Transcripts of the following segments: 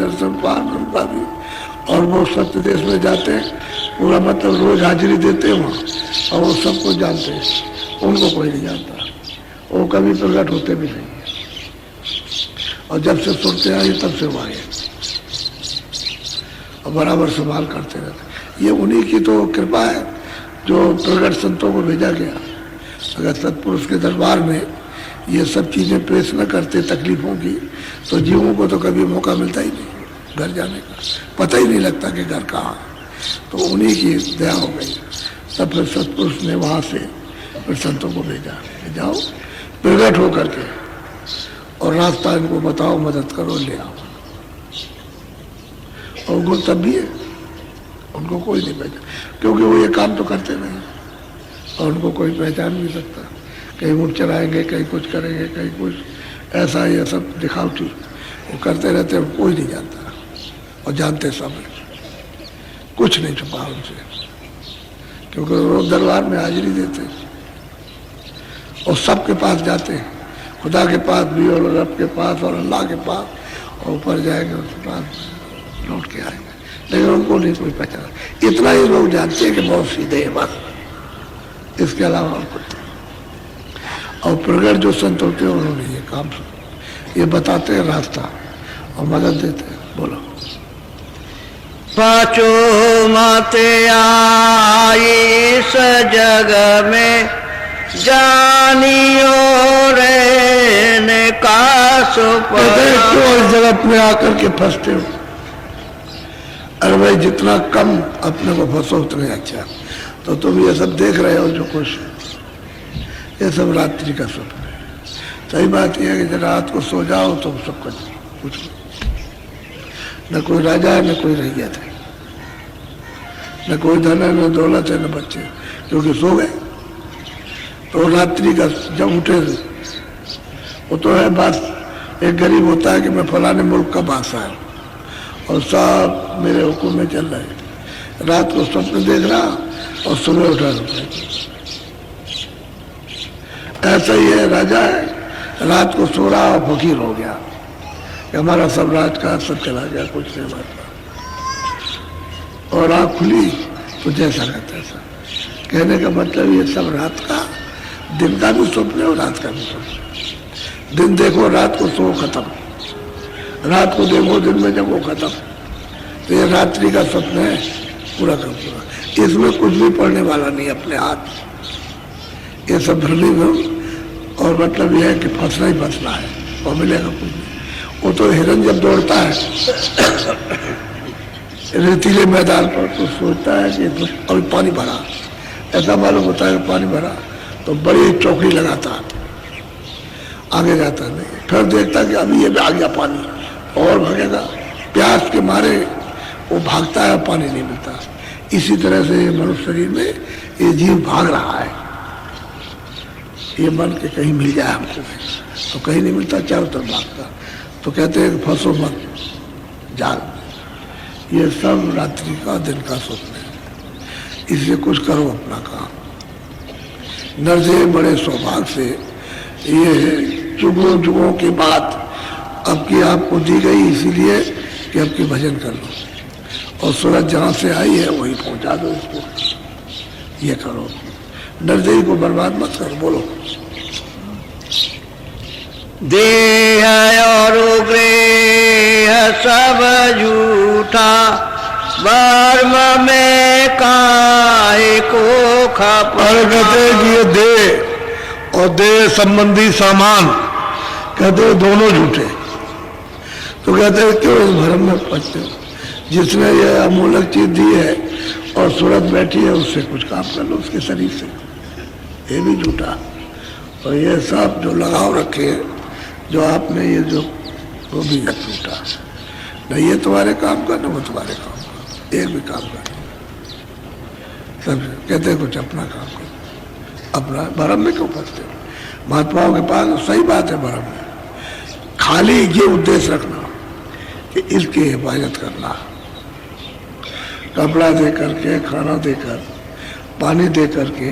दर्शन पार भी। और वो सत्य देश में जाते हैं, पूरा मतलब रोज हाजिरी देते हैं वहाँ, और वो सबको जानते हैं, उनको कोई नहीं जानता, वो कभी प्रकट होते भी नहीं। और जब से सुनते आए तब से वो आए, और बराबर संभाल करते रहते। ये उन्हीं की तो कृपा है जो प्रगट संतों को भेजा गया। अगर सतपुरुष के दरबार में ये सब चीज़ें पेश न करते तकलीफों की, तो जीवों को तो कभी मौका मिलता ही नहीं घर जाने का, पता ही नहीं लगता कि घर कहाँ है। तो उन्हीं की दया हो गई। तब फिर सतपुरुष ने वहाँ से फिर संतों को भेजा, जाओ प्रगट हो करके और रास्ता इनको बताओ, मदद करो, ले आओ। और गुण तब भी है, उनको कोई नहीं पहचान, क्योंकि वो ये काम तो करते नहीं, और उनको कोई पहचान नहीं सकता। कहीं ऊँट चलाएंगे, कहीं कुछ करेंगे, कहीं कुछ ऐसा, ये सब दिखावटी वो करते रहते हैं, कोई नहीं जानता। और जानते सब, कुछ नहीं छुपा उनसे, क्योंकि रोज दरबार में हाजिरी देते और सबके पास जाते हैं, खुदा के पास भी और रब के पास और अल्लाह के पास, और ऊपर जाएंगे उसके पास लौट के आएंगे, लेकिन उनको नहीं कोई पहचान। इतना ही लोग जानते हैं कि बहुत सीधे हैं बस, इसके अलावा और कुछ। और प्रगट जो संत होते हैं उन्होंने ये काम ये बताते हैं रास्ता और मदद देते हैं। बोलो। पांचों माते आई इस जग में, जानियो रहने का सुपना। क्यों इस जगत में आकर के फंसते हो? अरे भाई जितना कम अपने को फंसो उतने अच्छा। तो तुम ये सब देख रहे हो जो कुछ, ये सब रात्रि का स्वप्न है। सही बात यह है कि जब रात को सो जाओ तो सब कुछ न कोई राजा है, न कोई रैयत है, न कोई धन है, न दौलत है, न बच्चे, क्योंकि सो गए। तो रात्रि का जब उठे वो तो है बात। एक गरीब होता है कि मैं फलाने मुल्क का बादशाह हूँ और सब मेरे हुक्म में चल रहे हैं। रात को स्वप्न देख रहा और सुबह उठा रहा। ऐसा ही है, राजा है, रात को सो रहा और फकीर हो गया कि हमारा सब राज का सब चला गया, कुछ नहीं बात। और आँख खुली तो जैसा का तैसा। कहने का मतलब ये सब रात का, दिन का भी स्वप्न है और रात का भी स्वप्न। दिन देखो रात को सो खत्म, रात को देखो दिन में जब वो खत्म। तो ये रात्रि का स्वप्न है पूरा का पूरा। इसमें कुछ भी पढ़ने वाला नहीं अपने हाथ। ये सब भ्रमी में, और मतलब यह है कि फंसना ही फंसना है और मिलेगा कुछ नहीं। वो तो हिरन जब दौड़ता है रेतीले मैदान पर तो सोचता है कि अभी पानी भरा, ऐसा मालूम होता है पानी भरा तो बड़ी चौकड़ी लगाता है, आगे जाता नहीं। फिर देखता कि अभी ये भी आ गया पानी, और भागेगा। प्यास के मारे वो भागता है, पानी नहीं मिलता। इसी तरह से मनुष्य शरीर में ये जीव भाग रहा है। ये मन के कहीं मिल जाए हमको, तो कहीं नहीं मिलता, चारों तरफ भागता। तो कहते हैं कि फंसो मत जाल। ये सब रात्रि का दिन का स्वप्न है। इसलिए कुछ करो अपना काम। नरसे बड़े सौभाग्य से ये जुगों जुगों की बात अब की आपको दी गई, इसीलिए कि अब की भजन कर लो और सूरज जहाँ से आई है वही पहुँचा दो इसको। ये करो, नरदेही को बर्बाद मत करो। बोलो। देह और गृह सब झूठा, वर्म में काय को खपर। कहते हैं कि ये देह और देह संबंधी सामान, कहते हैं दोनों झूठे। तो कहते हैं क्यों इस भ्रम में पड़ते हो? जिसने ये अमूलक चीज दी है और सूरत बैठी है, उससे कुछ काम कर लो, उसके शरीर से, ये भी झूठा। और ये सब जो लगाव रखे हैं, जो आपने ये जो, वो भी झूठा। न ये तुम्हारे काम का, न वो तुम्हारे काम का, एक भी काम का। सब कहते हैं कुछ अपना काम करो, अपना। भरम में क्यों फंसते हो? महात्माओं के पास सही बात है, भरम में खाली ये उद्देश्य रखना कि इसकी हिफाजत करना, कपड़ा दे करके, खाना देकर, पानी दे करके,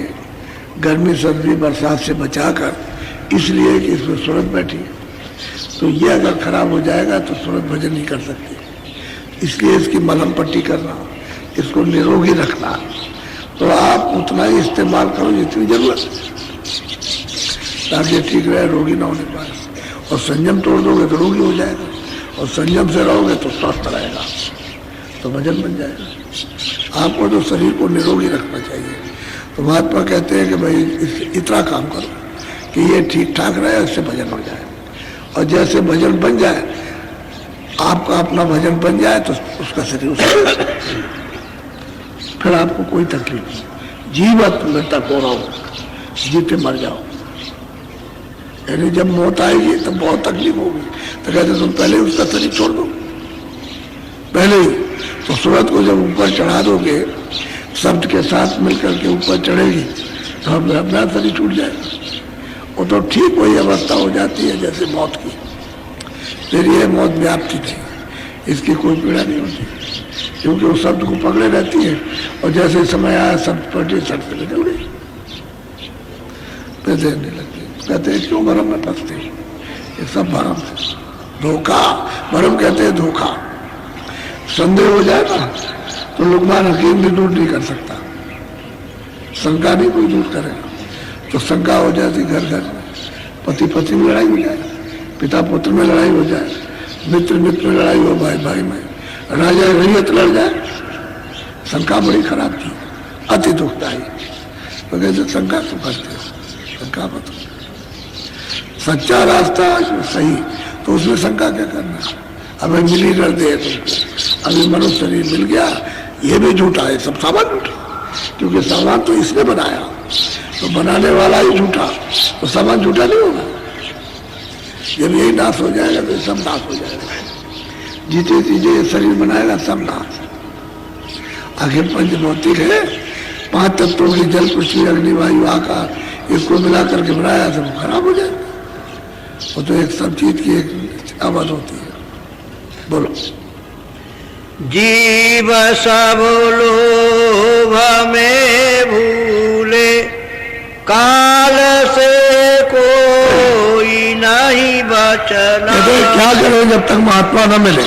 गर्मी सर्दी बरसात से बचाकर, इसलिए कि इसमें सूरत बैठी है। तो ये अगर खराब हो जाएगा तो सूरत भजन नहीं कर सकती। इसलिए इसकी मलहम पट्टी करना, इसको निरोगी रखना, तो आप उतना ही इस्तेमाल करो जितनी जरूरत है, ताकि ठीक रहे, रोगी ना होने पाए। और संयम तोड़ दोगे तो रोगी हो जाएगा, और संयम से रहोगे तो स्वस्थ रहेगा, तो वजन बन जाएगा। आपको तो शरीर को निरोगी रखना चाहिए। तो महात्मा कहते हैं कि भाई इतना काम करो कि ये ठीक ठाक रहे, इससे भजन हो जाए। और जैसे भजन बन जाए, आपका अपना भजन बन जाए, तो उसका शरीर उसका फिर आपको कोई तकलीफ नहीं। जीवत मृतक हो रहा हो, जीते मर जाओ। यानी जब मौत आएगी तब बहुत तकलीफ होगी, तो कहते तुम पहले उसका शरीर छोड़ दो, पहले ही। तो सूरत को जब ऊपर चढ़ा दोगे, शब्द के साथ मिलकर के ऊपर चढ़ेगी, तो अपना शरीर छूट जाएगा। वो तो ठीक वही अवस्था हो जाती है जैसे मौत की। फिर ये मौत व्याप्ति नहीं, इसकी कोई पीड़ा नहीं होती, क्योंकि वो शब्द को पकड़े रहती है, और जैसे समय आया शब्द पलटी, सड़ से निकल गई, फिर देने लगी। कहते हैं क्यों भरम में फंसते हो? ये सब भरम है, धोखा। भरम कहते हैं धोखा। संदेह हो जाए ना, तो लुकमान हकीम भी दूर नहीं कर सकता, शंका नहीं कोई दूर करेगा। तो शंका हो जाती घर घर में, पति पति में लड़ाई हो जाए, पिता पुत्र में लड़ाई हो जाए, मित्र मित्र में लड़ाई हो, भाई भाई में, राजा रैयत लड़ जाए। शंका बड़ी खराब थी, अति दुखदायी। तो कहते शंका तो करते हो, शंका मत। सच्चा रास्ता सही, तो उसमें शंका क्या करना? अबे मिली कर दे तुमको, अभी मनुष्य शरीर मिल गया, ये भी झूठा है, सब सामान झूठा, क्योंकि सामान तो इसने बनाया, तो बनाने वाला ही झूठा, तो सामान झूठा नहीं होगा। जब यही नाश हो जाएगा तो सब नाश हो जाएगा। जीते जीते ये शरीर बनाएगा, सब नाश। आखिर पंच भौतिक है, 5 तत्वों की जल पृथ्वी अग्नि वायु आकाश, इसको मिला करके बनाया तो खराब हो जाएगा। वो तो एक सब चीज की एक आवाज होती है। बोलो। जीव सब लोभ में भूले, काल से कोई नहीं बचना। क्या करो जब तक महात्मा न मिले?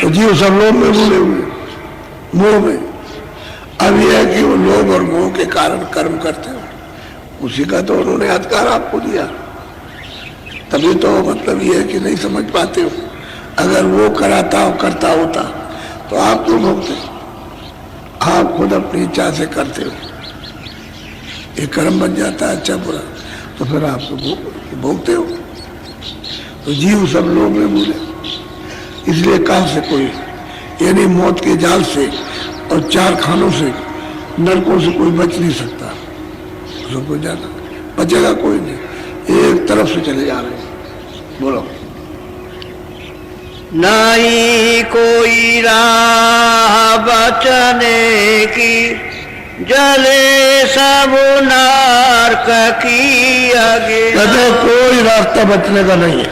तो जीव सब लोभ में भूले हुए, मोह में। अब यह है कि वो लोभ और मोह के कारण कर्म करते हो, उसी का तो उन्होंने अधिकार आपको दिया। तभी तो मतलब ये है कि नहीं समझ पाते हो। अगर वो कराता हो, करता होता, तो आप क्यों भोगते? आप खुद अपनी इच्छा से करते हो, ये कर्म बन जाता है अच्छा बुरा, तो फिर आप तो भोगते हो। तो जीव सब लोग में भूले, इसलिए कहाँ से कोई, यानी मौत के जाल से और 4 खानों से, नरकों से कोई बच नहीं सकता। उसको जाना बचेगा कोई नहीं, एक तरफ से चले जा रहे हैं। बोलो। नहीं कोई राह बचने की, जले सब नरक की आगे। कहते कोई रास्ता बचने का नहीं है,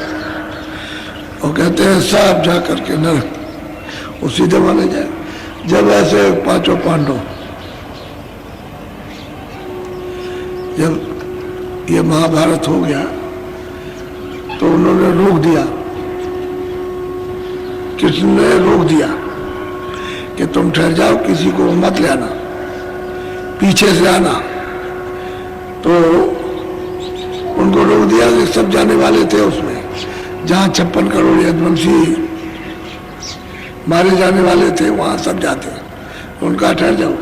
वो कहते हैं सब जा करके नरक, वो सीधे माने जाए। जब ऐसे 5 पांडव, जब ये महाभारत हो गया तो उन्होंने रोक दिया, कृष्ण ने रोक दिया कि तुम ठहर जाओ, किसी को मत ले आना, पीछे से आना। तो उनको रोक दिया कि सब जाने वाले थे उसमें, जहां 56 करोड़ यदुवंशी मारे जाने वाले थे वहां सब जाते। उनका ठहर जाओ,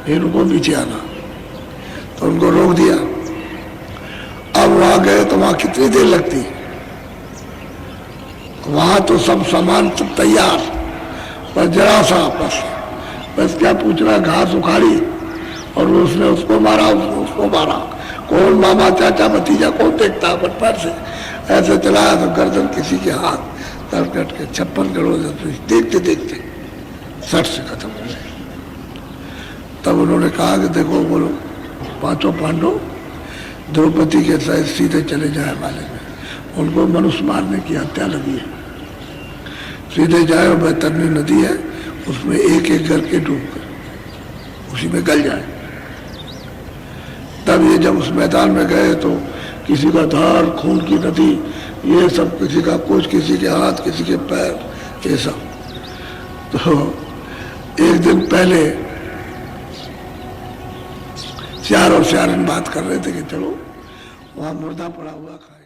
फिर उनको पीछे आना, तो उनको रोक दिया। अब वहां गए तो वहां कितनी देर लगती? वहां तो सब सामान सब तैयार, पर जरा सा बस क्या पूछना, घास उखाड़ी और उसने उसको मारा, उसको मारा। कौन मामा चाचा भतीजा कौन देखता? पर पैर से ऐसे चलाया तो गर्दन किसी के हाथ तर कट के 56 करोड़ देखते देखते 60 से खत्म हो गए। तब उन्होंने कहा कि देखो बोलो, 5 पांडव द्रौपदी के साथ सीधे चले जाए वाले में, उनको मनुष्य मारने की हत्या लगी है, सीधे जाए। और बैतरनी नदी है, उसमें एक एक करके डूब कर उसी में गल जाए। तब ये जब उस मैदान में गए तो किसी का धार खून की नदी, ये सब, किसी का कुछ, किसी के हाथ, किसी के पैर, ये सब। तो एक दिन पहले चार और चार बात कर रहे थे कि चलो वहाँ मुर्दा पड़ा हुआ खाए।